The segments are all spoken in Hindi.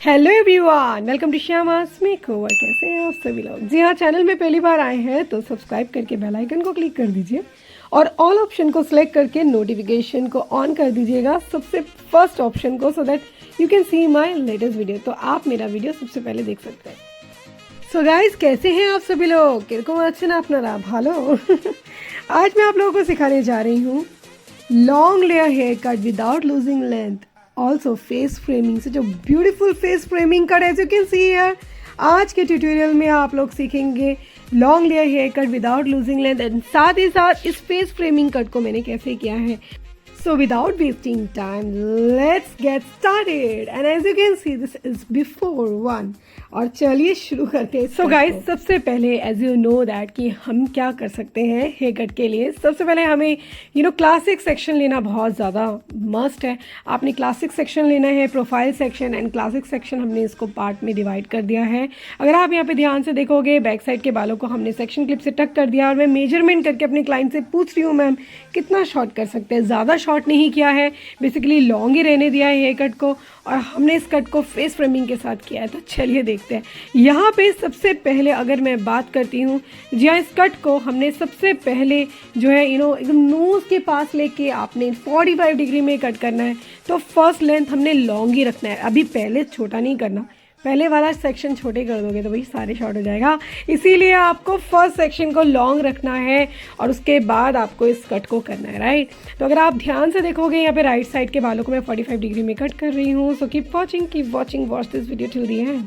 Hello everyone, welcome to Shyama's makeover. कैसे हैं आप सभी लोग? जी हाँ, चैनल में पहली बार आए हैं तो सब्सक्राइब करके बेल आइकन को क्लिक कर दीजिए और ऑल ऑप्शन को सिलेक्ट करके नोटिफिकेशन को ऑन कर दीजिएगा, सबसे फर्स्ट ऑप्शन को, सो that you can see my latest video. तो आप मेरा वीडियो सबसे पहले देख सकते हैं। सो गाइज, कैसे हैं आप सभी लोग? किरको अच्छे ना अपना रहा भालो। आज मैं आप लोगों को सिखाने जा रही हूँ long layer hair cut without losing length, also face framing. से जो beautiful face framing cut as you can see here. आज के ट्यूटोरियल में आप लोग सीखेंगे long layer hair cut without losing length and साथ ही साथ इस फेस फ्रेमिंग कट को मैंने कैसे किया है। So without wasting time, let's get started. And as you can see, this is before one. और चलिए शुरू करते हैं। So guys, सबसे पहले as you know that कि हम क्या कर सकते हैं हेयर कट के लिए। सबसे पहले हमें क्लासिक सेक्शन लेना बहुत ज़्यादा मस्ट है। आपने क्लासिक सेक्शन लेना है, profile section and classic section हमने इसको पार्ट में डिवाइड कर दिया है। अगर आप यहाँ पे ध्यान से देखोगे, बैक साइड के बालों को हमने सेक्शन क्लिप से टक कर दिया और मैं मेजरमेंट करके अपने क्लाइंट से पूछ रही हूँ, मैम कितना शॉर्ट कर सकते हैं। ज़्यादा शॉर्ट नहीं किया है, बेसिकली लॉन्ग ही रहने दिया है हेयर कट को और हमने इस कट को फेस फ्रेमिंग के साथ किया है। तो चलिए देखते हैं। यहाँ पे सबसे पहले अगर मैं बात करती हूँ, जी हाँ, इस कट को हमने सबसे पहले जो है एकदम नोज़ के पास लेके आपने 45 डिग्री में कट करना है। तो फर्स्ट लेंथ हमने लॉन्ग ही रखना है, अभी पहले छोटा नहीं करना। पहले वाला सेक्शन छोटे कर दोगे तो भाई सारे शॉर्ट हो जाएगा, इसीलिए आपको फर्स्ट सेक्शन को लॉन्ग रखना है और उसके बाद आपको इस कट को करना है, राइट। तो अगर आप ध्यान से देखोगे, यहाँ पे राइट साइड के बालों को मैं 45 डिग्री में कट कर रही हूँ। So keep watching watch this video till the end.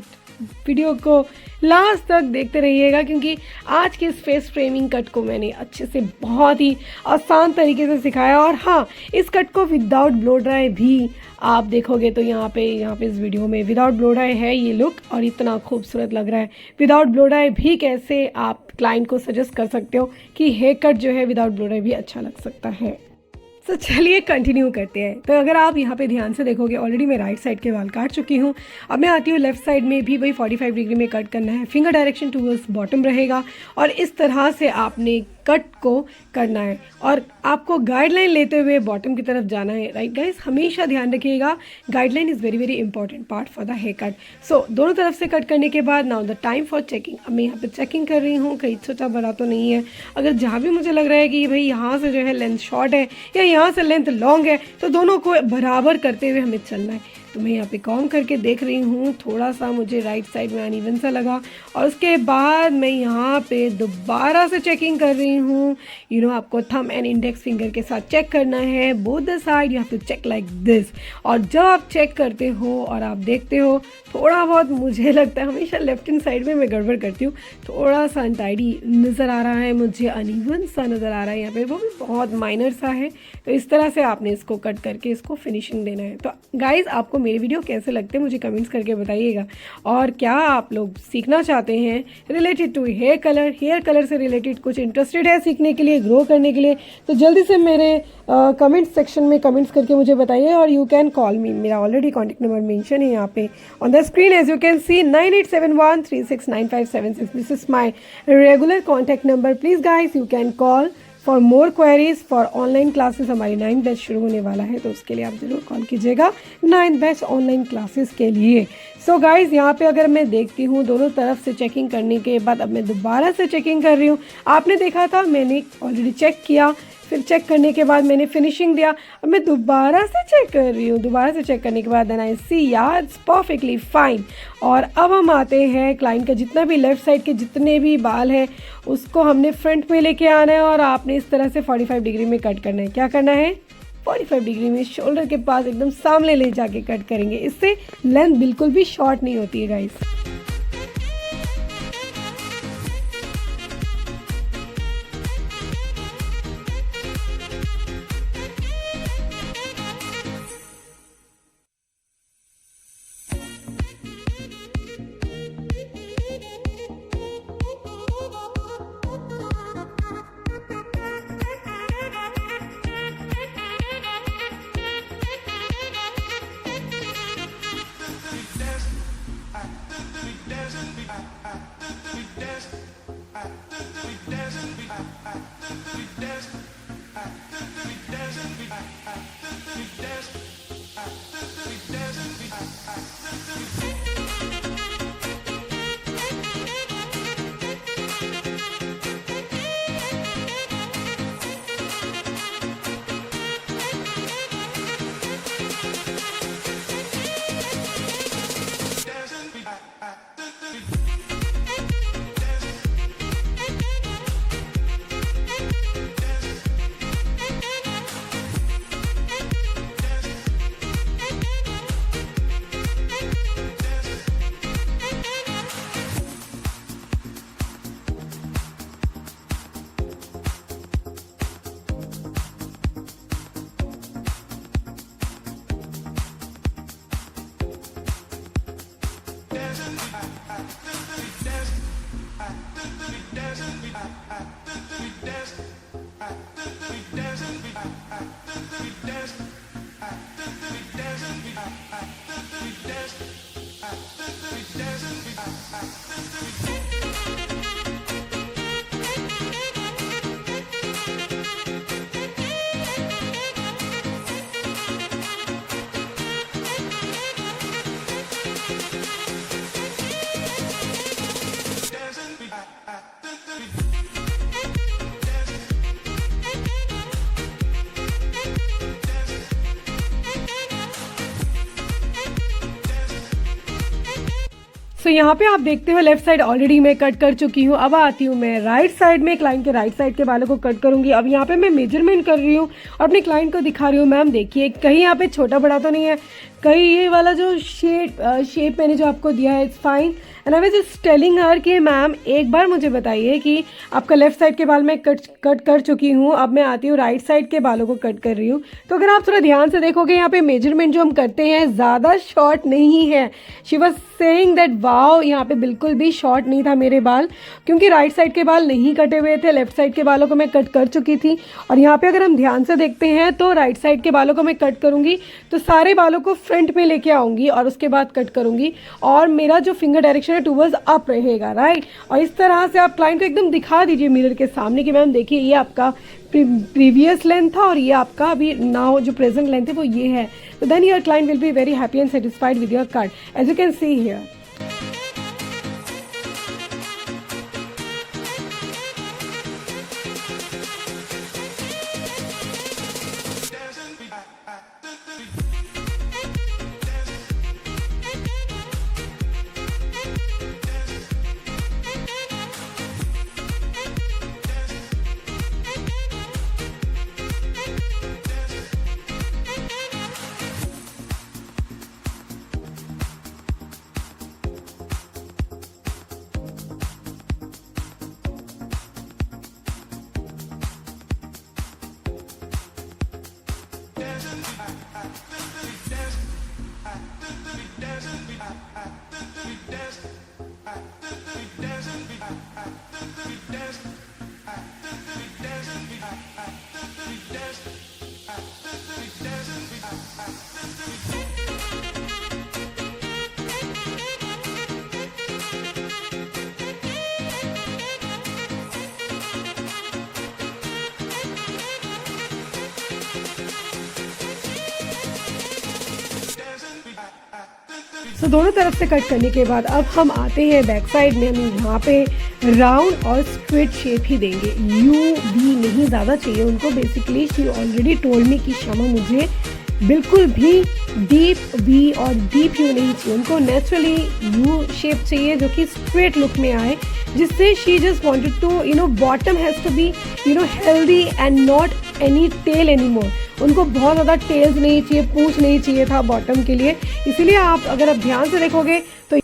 Video को लास्ट तक देखते रहिएगा क्योंकि आज के इस फेस फ्रेमिंग कट को मैंने अच्छे से बहुत ही आसान तरीके से सिखाया। और हाँ, इस कट को विदाउट ब्लो ड्राई भी आप देखोगे तो यहाँ पे इस वीडियो में विदाउट ब्लो ड्राई है ये लुक और इतना खूबसूरत लग रहा है। विदाउट ब्लो ड्राई भी कैसे आप क्लाइंट को सजेस्ट कर सकते हो कि हेयर कट जो है विदाउट ब्लो ड्राई भी अच्छा लग सकता है। तो चलिए कंटिन्यू करते हैं। तो अगर आप यहाँ पे ध्यान से देखोगे, ऑलरेडी मैं राइट साइड के बाल काट चुकी हूँ। अब मैं आती हूँ लेफ्ट साइड में भी वही 45 डिग्री में कट करना है। फिंगर डायरेक्शन टूवर्ड्स बॉटम रहेगा और इस तरह से आपने कट को करना है और आपको गाइडलाइन लेते हुए बॉटम की तरफ जाना है, राइट गाइस। हमेशा ध्यान रखिएगा, guideline is very very important part for the hair cut. So दोनों तरफ से कट करने के बाद now the time for checking. अब मैं यहाँ पे चेकिंग कर रही हूँ, कहीं छोटा बड़ा तो नहीं है। अगर जहाँ भी मुझे लग रहा है कि भाई यहाँ से जो है लेंथ शॉर्ट है या यहाँ से लेंथ लॉन्ग है, तो दोनों को बराबर करते हुए हमें चलना है। तो मैं यहाँ पे कॉम करके देख रही हूँ, थोड़ा सा मुझे राइट साइड में अनइवन सा लगा और उसके बाद मैं यहाँ पे दोबारा से चेकिंग कर रही हूँ। आपको थंब एंड इंडेक्स फिंगर के साथ चेक करना है, both the side you have to check like this. और जब आप चेक करते हो और आप देखते हो, थोड़ा बहुत मुझे लगता है हमेशा लेफ्ट हैंड साइड में मैं गड़बड़ करती हूँ, थोड़ा सा अनटाइडी नज़र आ रहा है मुझे, अनइवन सा नज़र आ रहा है यहाँ पे, वो भी बहुत माइनर सा है। तो इस तरह से आपने इसको कट करके इसको फिनिशिंग देना है। तो गाइज, आपको मेरे वीडियो कैसे लगते हैं मुझे कमेंट्स करके बताइएगा। और क्या आप लोग सीखना चाहते हैं रिलेटेड टू हेयर कलर से रिलेटेड कुछ इंटरेस्टेड है सीखने के लिए, ग्रो करने के लिए, तो जल्दी से मेरे कमेंट सेक्शन में कमेंट्स करके मुझे बताइए। और यू कैन कॉल मी, मेरा ऑलरेडी कॉन्टैक्ट नंबर मेंशन है यहाँ पे on the screen as you can see, 9871369576। This is my regular contact number. Please guys, you can call for more queries for online classes. हमारी 9th बैच शुरू होने वाला है, तो उसके लिए आप ज़रूर कॉल कीजिएगा 9th बैच ऑनलाइन क्लासेस के लिए। सो गाइज, यहाँ पे अगर मैं देखती हूँ दोनों तरफ से चेकिंग करने के बाद अब मैं दोबारा से चेकिंग कर रही हूँ। आपने देखा था मैंने ऑलरेडी चेक किया, फिर चेक करने के बाद मैंने फिनिशिंग दिया। अब मैं दोबारा से चेक कर रही हूँ, दोबारा से चेक करने के बाद देन आई सी यार इट्स परफेक्टली फाइन। और अब हम आते हैं क्लाइंट का जितना भी लेफ्ट साइड के जितने भी बाल हैं उसको हमने फ्रंट में लेके आना है और आपने इस तरह से 45 डिग्री में कट करना है। क्या करना है? 45 डिग्री में शोल्डर के पास एकदम सामने ले जाके कट करेंगे, इससे लेंथ बिल्कुल भी शॉर्ट नहीं होती है गाइस। सो यहाँ पे आप देखते हो लेफ्ट साइड ऑलरेडी मैं कट कर चुकी हूँ। अब आती हूँ मैं राइट साइड में, क्लाइंट के राइट साइड के बालों को कट करूंगी। अब यहाँ पे मैं मेजरमेंट कर रही हूँ और अपने क्लाइंट को दिखा रही हूँ, मैम देखिए कहीं यहाँ पे छोटा बड़ा तो नहीं है, कहीं ये वाला जो शेप मैंने जो आपको दिया है it's fine. And I was just telling her कि मैम एक बार मुझे बताइए कि आपका लेफ्ट साइड के बाल मैं कट कर चुकी हूँ, अब मैं आती हूँ राइट साइड के बालों को कट कर रही हूँ। तो अगर आप थोड़ा ध्यान से देखोगे यहाँ पे मेजरमेंट जो हम करते हैं ज़्यादा शॉर्ट नहीं है। She was saying that wow, यहाँ पे बिल्कुल भी शॉर्ट नहीं था मेरे बाल, क्योंकि राइट साइड के बाल नहीं कटे हुए थे, लेफ्ट साइड के बालों को मैं कट कर चुकी थी। और यहाँ पे अगर हम ध्यान से देखते हैं तो राइट साइड के बालों को मैं कट करूँगी तो सारे बालों को फ्रंट में लेके आऊँगी और उसके बाद कट करूँगी, और मेरा जो फिंगर डायरेक्शन है टूवर्ड्स अप रहेगा, राइट। और इस तरह से आप क्लाइंट को एकदम दिखा दीजिए मिरर के सामने कि मैम देखिए ये आपका प्रीवियस लेंथ था और ये आपका अभी नाउ जो प्रेजेंट लेंथ है वो ये है। तो then your client will be very happy and satisfied with your cut, as you can see here. So दोनों तरफ से कट करने के बाद अब हम आते हैं बैक साइड में। हम यहाँ पे राउंड और स्ट्रेट शेप ही देंगे, यू भी नहीं ज़्यादा चाहिए उनको। Basically she already told me कि शमा मुझे बिल्कुल भी डीप वी और डीप यू नहीं चाहिए, उनको नेचुरली यू शेप चाहिए जो कि स्ट्रेट लुक में आए, जिससे she just wanted to bottom has to be healthy and not any tail any more. उनको बहुत ज़्यादा टेल्स नहीं चाहिए, पूंछ नहीं चाहिए था बॉटम के लिए। इसीलिए आप अगर आप ध्यान से देखोगे तो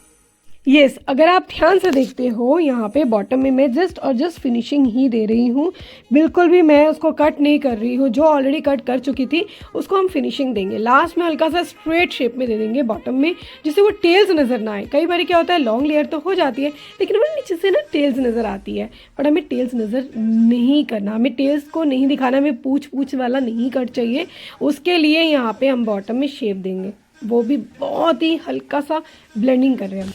यस, अगर आप ध्यान से देखते हो यहाँ पे बॉटम में मैं जस्ट फिनिशिंग ही दे रही हूँ, बिल्कुल भी मैं उसको कट नहीं कर रही हूँ। जो ऑलरेडी कट कर चुकी थी उसको हम फिनिशिंग देंगे, लास्ट में हल्का सा स्ट्रेट शेप में दे देंगे बॉटम में, जिससे वो टेल्स नज़र ना आए। कई बार क्या होता है लॉन्ग लेयर तो हो जाती है लेकिन वो नीचे से ना टेल्स नज़र आती है, बट हमें टेल्स नज़र नहीं करना, हमें टेल्स को नहीं दिखाना, हमें पूछ वाला नहीं कट चाहिए। उसके लिए यहाँ पर हम बॉटम में शेप देंगे, वो भी बहुत ही हल्का सा ब्लेंडिंग कर रहे हैं हम।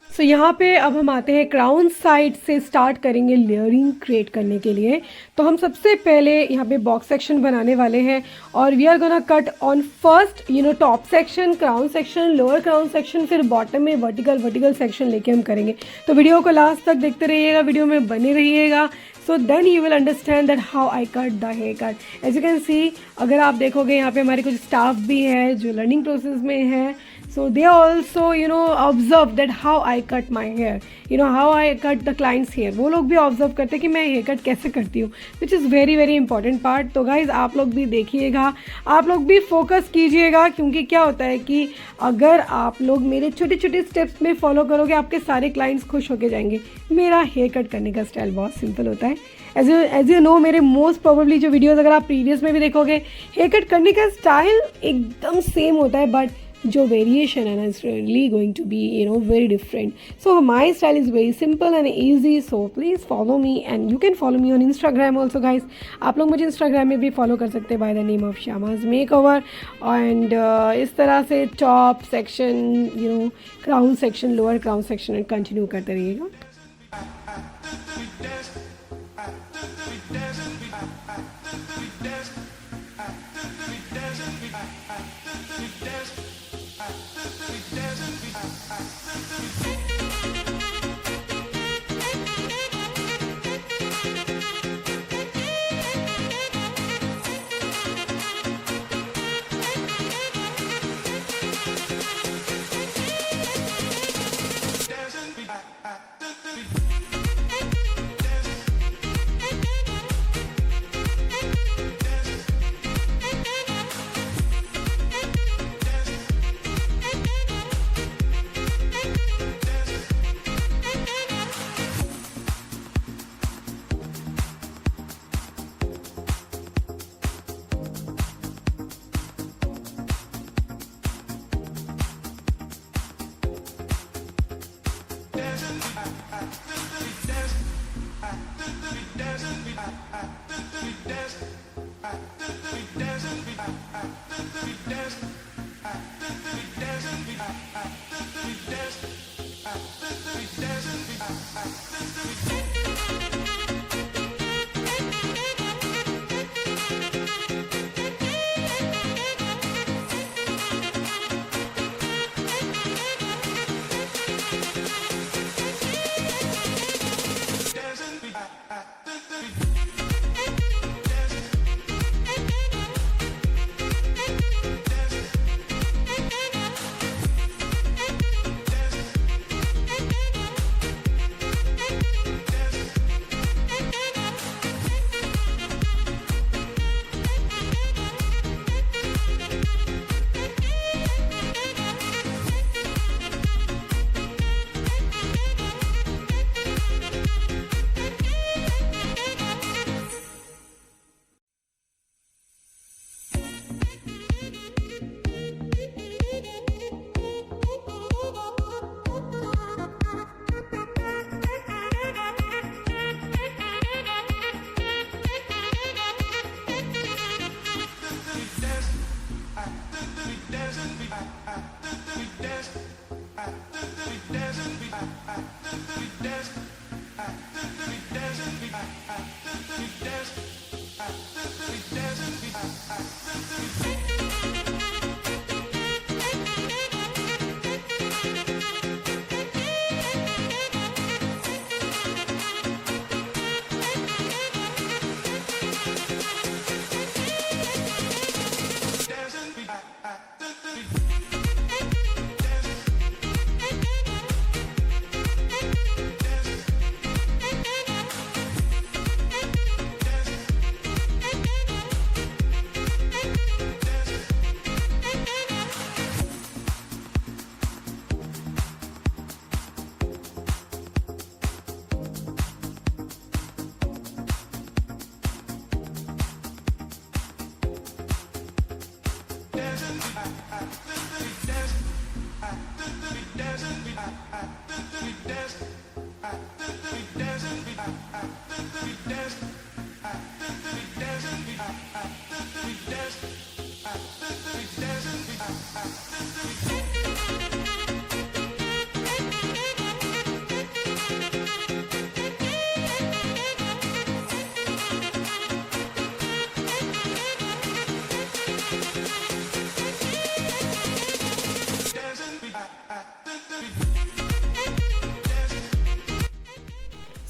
सो सो यहाँ पे अब हम आते हैं क्राउन साइड से स्टार्ट करेंगे लेयरिंग क्रिएट करने के लिए। तो हम सबसे पहले यहाँ पे बॉक्स सेक्शन बनाने वाले हैं और we are gonna cut on first top section, crown section, lower crown section, फिर बॉटम में वर्टिकल सेक्शन लेके हम करेंगे। तो वीडियो को लास्ट तक देखते रहिएगा, वीडियो में बने रहिएगा। So then you will understand that how I cut the hair cut. As you can see, अगर आप देखोगे यहाँ पे हमारे कुछ स्टाफ भी है जो लर्निंग प्रोसेस में है, so they also observe that how I cut my hair, how I cut the client's hair। वो लोग भी ऑब्जर्व करते हैं कि मैं हेयर कट कैसे करती हूँ, which is very very important part. तो गाइज आप लोग भी देखिएगा, आप लोग भी फोकस कीजिएगा, क्योंकि क्या होता है कि अगर आप लोग मेरे छोटे छोटे स्टेप्स में फॉलो करोगे, आपके सारे क्लाइंट्स खुश होके जाएंगे। मेरा हेयर कट करने का स्टाइल बहुत सिंपल होता है। एज यू नो, मेरे मोस्ट प्रोबेबली जो वीडियोज़ अगर आप प्रीवियस में भी देखोगे, हेयर कट करने का स्टाइल एकदम सेम होता है, बट जो वेरिएशन है ना, it's really going to be very different. So my style is very simple and easy. So please follow me and you can follow me on Instagram also guys. आप लोग मुझे इंस्टाग्राम में भी फॉलो कर सकते हैं by the name of Shyama's makeover. And इस तरह से top section, crown section, lower crown section continue करते रहिएगा।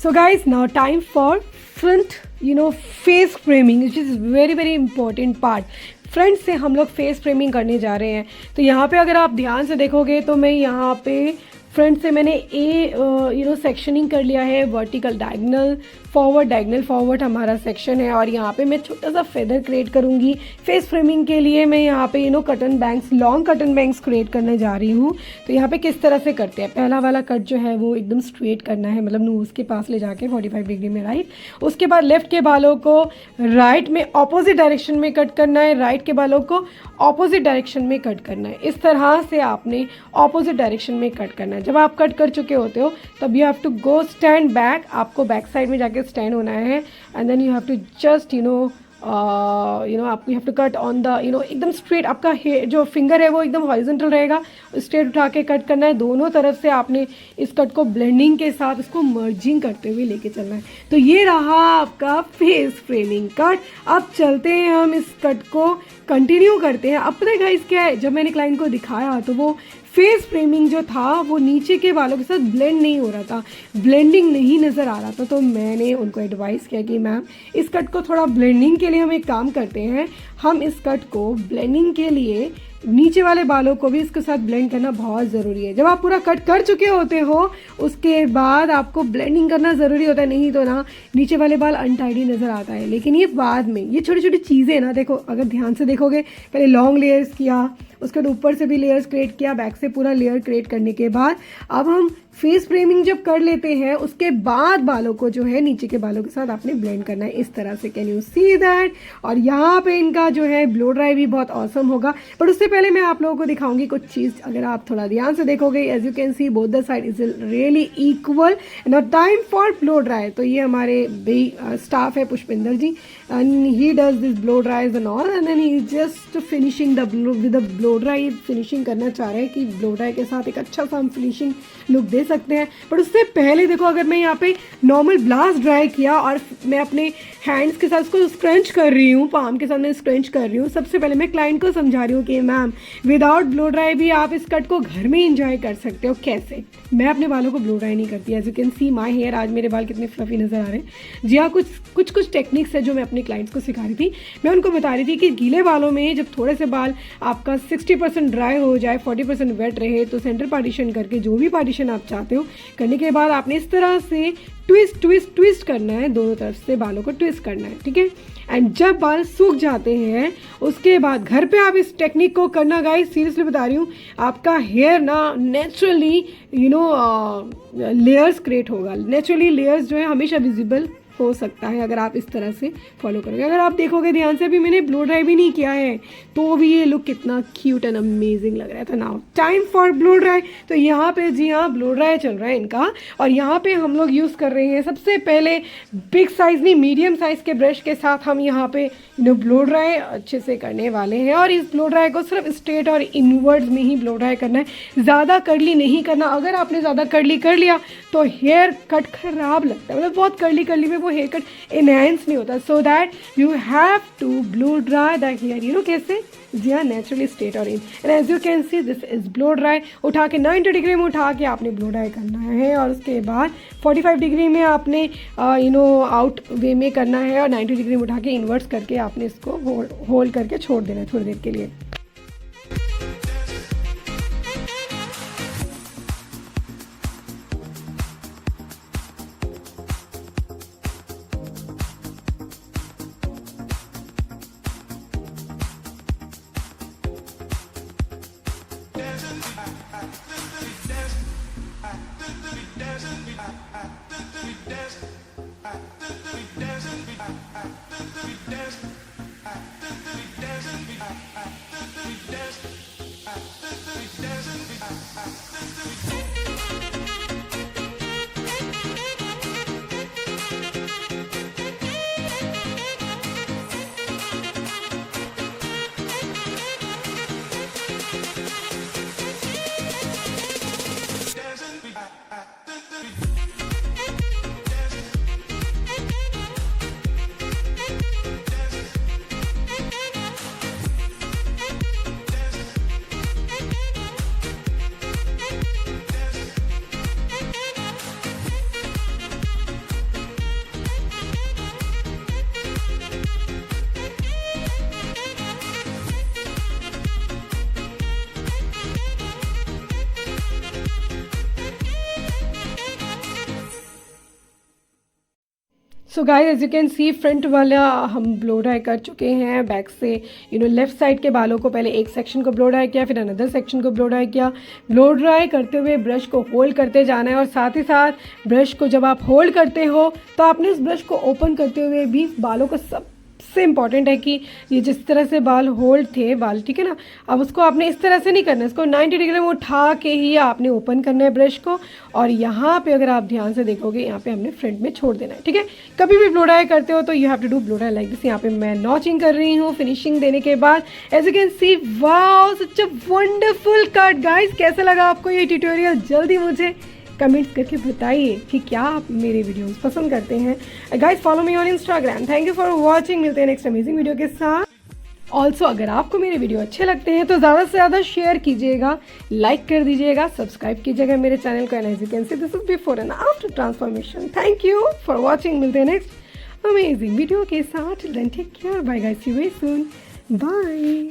So guys, now time for front, face framing, which is very very important part. Front से हम लोग फेस फ्रेमिंग करने जा रहे हैं. तो यहाँ पे अगर आप ध्यान से देखोगे तो मैं यहाँ पे फ्रंट से मैंने सेक्शनिंग कर लिया है. वर्टिकल डायगनल फॉरवर्ड हमारा सेक्शन है. और यहाँ पे मैं छोटा सा फेदर क्रिएट करूँगी. फेस फ्रेमिंग के लिए मैं यहाँ पे कटन बैंग्स, लॉन्ग कटन बैंग्स क्रिएट करने जा रही हूँ. तो यहाँ पे किस तरह से करते हैं, पहला वाला कट जो है वो एकदम स्ट्रेट करना है, मतलब नोज़ के पास ले जाके 45 डिग्री में राइट. उसके बाद लेफ्ट के बालों को राइट में ऑपोजिट डायरेक्शन में कट करना है, राइट के बालों को ऑपोजिट डायरेक्शन में कट करना है. इस तरह से आपने ऑपोजिट डायरेक्शन में कट करना है. जब आप कट कर चुके होते हो तब you have to go stand back. आपको बैक साइड में जाके स्टैंड होना है. And then you have to just आपको you have to cut on the एकदम स्ट्रेट. आपका हेयर जो फिंगर है वो एकदम हॉरिजॉन्टल रहेगा, स्ट्रेट उठा के कट करना है. दोनों तरफ से आपने इस कट को ब्लेंडिंग के साथ इसको मर्जिंग करते हुए लेके चलना है. तो ये रहा आपका फेस फ्रेमिंग कट. अब चलते हैं हम इस कट को कंटिन्यू करते हैं. अब पता है गाइस क्या है, जब मैंने क्लाइंट को दिखाया तो वो फेस फ्रेमिंग जो था वो नीचे के बालों के साथ ब्लेंड नहीं हो रहा था, ब्लेंडिंग नहीं नज़र आ रहा था. तो मैंने उनको एडवाइस किया कि मैम इस कट को थोड़ा ब्लेंडिंग के लिए हम एक काम करते हैं. हम इस कट को ब्लेंडिंग के लिए नीचे वाले बालों को भी इसके साथ ब्लेंड करना बहुत ज़रूरी है. जब आप पूरा कट कर चुके होते हो उसके बाद आपको ब्लेंडिंग करना ज़रूरी होता है, नहीं तो ना नीचे वाले बाल अनटाइडी नज़र आता है. लेकिन ये बाद में, ये छोटी छोटी चीज़ें ना, देखो अगर ध्यान से देखोगे, पहले लॉन्ग लेयर्स किया, उसके बाद ऊपर से भी लेयर्स क्रिएट किया, बैक से पूरा लेयर क्रिएट करने के बाद अब हम फेस फ्रेमिंग जब कर लेते हैं उसके बाद बालों को जो है नीचे के बालों के साथ आपने ब्लेंड करना है इस तरह से. Can you see that. और यहाँ पे इनका जो है ब्लो ड्राई भी बहुत ऑसम होगा. बट उससे पहले मैं आप लोगों को दिखाऊंगी कुछ चीज़. अगर आप थोड़ा ध्यान से देखोगे, as you can see both the side is really equal. Now time for blow dry. तो ये हमारे स्टाफ है Pushpinder ji, and he does this blow dries and all, and then he is just finishing the blow dry. Finishing करना चाह रहे हैं कि ब्लो ड्राई के साथ एक अच्छा सा हम फिनिशिंग लुक दे सकते हैं. बट उससे पहले देखो, अगर मैं यहाँ पे नॉर्मल ब्लास्ट ड्राई किया और मैं अपने हैंड्स के साथ इसको स्क्रंच कर रही हूँ, पाम के साथ मैं स्क्रंच कर रही हूँ. सबसे पहले मैं क्लाइंट को समझा रही हूँ कि मैम विदाउट ब्लो ड्राई भी आप इस कट को घर में इंजॉय कर सकते हो. कैसे? मैं अपने बालों को ब्लो ड्राई नहीं करती. As you can see my hair, आज मेरे बाल कितने फ्लफी नज़र आ रहे हैं. जी हाँ, कुछ टेक्निक्स है जो मैं अपने क्लाइंट्स को सिखा रही थी. मैं उनको बता रही थी कि गीले बालों में जब थोड़े से बाल आपका 60% ड्राई हो जाए, 40% वेट रहे, तो सेंटर पार्टीशन करके जो भी पार्टीशन आप चाहते हो करने के बाद आपने इस तरह से ट्विस्ट करना है. दोनों तरफ से बालों को ट्विस्ट करना है, ठीक है. एंड जब बाल सूख जाते हैं उसके बाद घर पे आप इस टेक्निक को करना गाइस, सीरियसली बता रही हूँ, आपका हेयर ना नेचुरली लेयर्स क्रिएट होगा. नेचुरली लेयर्स जो है हमेशा विजिबल हो सकता है अगर आप इस तरह से फॉलो करोगे. अगर आप देखोगे ध्यान से, अभी मैंने ब्लो ड्राई भी नहीं किया है तो भी ये लुक कितना क्यूट एंड अमेजिंग लग रहा था. Now time for blow dry. तो यहाँ पे जी हाँ ब्लो ड्राई चल रहा है इनका. और यहाँ पे हम लोग यूज़ कर रहे हैं सबसे पहले बिग साइज़ नहीं, मीडियम साइज़ के ब्रश के साथ हम यहाँ पे ब्लो ड्राई अच्छे से करने वाले हैं. और इस ब्लो ड्राई को सिर्फ स्ट्रेट और इनवर्ड्स में ही ब्लो ड्राई करना है, ज़्यादा कर्ली नहीं करना. अगर आपने ज़्यादा कर्ली कर लिया तो हेयर कट खराब लगता है, मतलब बहुत कर्ली में वो हेयर कट एनहेंस नहीं होता. So that you have to blow dry the hair, कैसे? जी हाँ, नेचुरली स्ट्रेट और इन. And as you can see this is blow dry. उठा के 90 डिग्री में उठा के आपने ब्लो ड्राई करना है. और उसके बाद 45 डिग्री में आपने आउट वे में करना है, और 90 डिग्री में उठा के इन्वर्ट्स करके आपने इसको होल्ड करके छोड़ देना है थोड़ी देर के लिए. So guys as you can see front वाला हम ब्लो ड्राई कर चुके हैं। बैक से लेफ्ट साइड के बालों को पहले एक सेक्शन को ब्लो ड्राई किया, फिर अनदर सेक्शन को ब्लो ड्राई किया। ब्लो ड्राई करते हुए ब्रश को होल्ड करते जाना है और साथ ही साथ ब्रश को जब आप होल्ड करते हो तो आपने उस ब्रश को ओपन करते हुए भी बालों को सबसे इम्पॉर्टेंट है कि ये जिस तरह से बाल होल्ड थे बाल, ठीक है ना, अब उसको आपने इस तरह से नहीं करना है, इसको 90 डिग्री में उठा के ही आपने ओपन करना है ब्रश को। और यहाँ पे अगर आप ध्यान से देखोगे यहाँ पे हमने फ्रंट में छोड़ देना है, ठीक है। कभी भी ब्लो ड्राई करते हो तो you have to do blow dry like this. यहाँ पे मैं नॉचिंग कर रही हूँ फिनिशिंग देने के बाद। As you can see wow such a wonderful cut guys. कैसा लगा आपको ये ट्यूटोरियल? जल्दी मुझे कमेंट्स करके बताइए कि क्या आप मेरे वीडियोस पसंद करते हैं। Guys follow me on Instagram. Thank you for watching. मिलते हैं नेक्स्ट अमेजिंग वीडियो के साथ। ऑल्सो अगर आपको मेरे वीडियो अच्छे लगते हैं तो ज़्यादा से ज़्यादा शेयर कीजिएगा, लाइक कर दीजिएगा, सब्सक्राइब कीजिएगा मेरे चैनल को। And as you can see this is before and after transformation. Thank you for watching. मिलते हैं नेक्स्ट अमेजिंग वीडियो के साथ। Take care, bye guys, see you very soon, bye.